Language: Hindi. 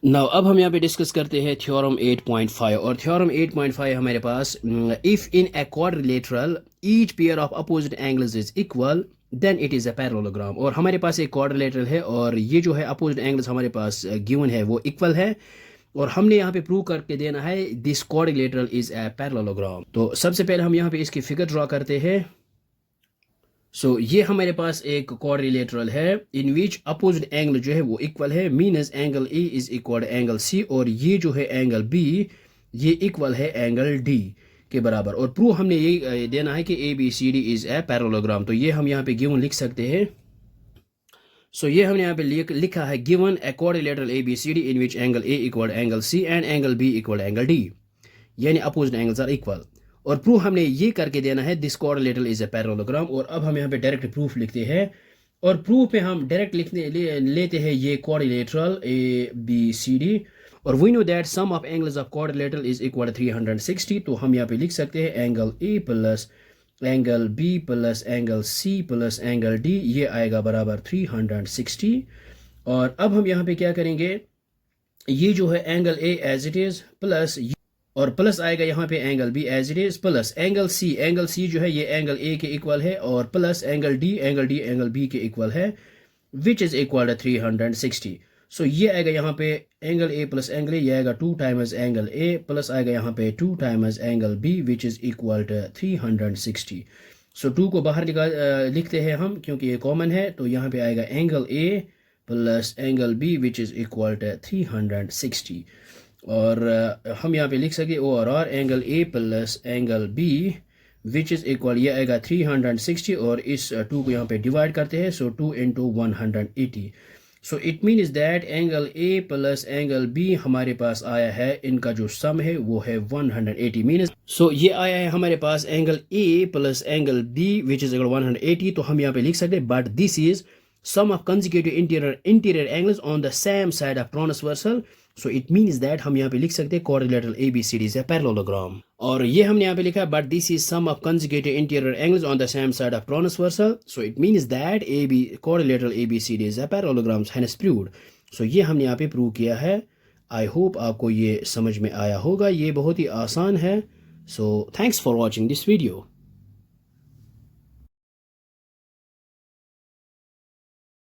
नाउ अब हम यहाँ पे डिस्कस करते हैं थ्योरम 8.5 और थ्योरम 8.5 हमारे पास if in a quadrilateral each pair of opposite angles is equal then it is a parallelogram. और हमारे पास एक क्वाड्रिलेटरल है और ये जो है अपोजिट एंगल्स हमारे पास गिवन है वो इक्वल है और हमने यहाँ पे प्रूव करके देना है this quadrilateral is a parallelogram. तो सबसे पहले हम यहाँ पे इसकी फिगर ड्रॉ करते हैं। ये हमारे पास एक क्वाड्रिलेटरल है इन विच अपोजिट एंगल जो है वो इक्वल है, means angle A is equal angle C और ये जो है एंगल बी ये इक्वल है एंगल डी के बराबर। और प्रूव हमने ये देना है कि A B C D is a parallelogram. तो ये हम यहाँ पे गिवन लिख सकते हैं। ये हमने यहाँ पे लिखा है given a quadrilateral A B C D in which angle A equal angle C and angle B equal angle D, यानी अपोजिट एंगल्स आर इक्वल। और प्रूफ हमने ये करके देना है this quadrilateral is a parallelogram. और अब हम यहाँ पे डायरेक्ट प्रूफ लिखते हैं और प्रूफ में हम डायरेक्ट लेते हैं ये quadrilateral A B C D और we know that sum of angles of quadrilateral is equal 360। तो हम यहाँ पे लिख सकते हैं angle A plus angle B plus angle C plus angle D ये आएगा बराबर 360। और अब हम यहाँ पे क्या करेंगे, ये जो है angle A as it is plus और प्लस आएगा यहाँ पे angle B as it is plus angle C जो है ये एंगल ए के इक्वल है और plus angle D angle B के इक्वल है विच इज इक्वल टू 360। ये आएगा यहाँ पे angle A plus angle A, ये आएगा 2 टाइम्स एंगल ए प्लस आएगा यहाँ पे 2 times angle B which is equal to 360। 2 को बाहर लिखते हैं हम क्योंकि ये कॉमन है। तो यहाँ पे आएगा angle A plus angle B which is equal to 360। और हम यहाँ पे लिख सके overall angle A plus angle B which is equal ये आएगा 360 और इस 2 को यहाँ पे डिवाइड करते हैं 2 into 180। It means that angle A plus angle B हमारे पास आया है, इनका जो सम है वो है 180 मीन्स ये आया है हमारे पास angle A plus angle B which is equal 180। तो हम यहाँ पे लिख सकते हैं but this is sum of consecutive interior angles on the same side of transversal। It means that हम यहाँ पे लिख सकते हैं quadrilateral A B C D is a parallelogram. और ये हमने यहाँ पे लिखा है but this is sum of consecutive interior angles on the same side of transversal। It means that A B quadrilateral A B C D is a parallelogram hence proved. ये हमने यहाँ पे प्रूव किया है। आई होप आपको ये समझ में आया होगा, ये बहुत ही आसान है। Thanks for watching this video.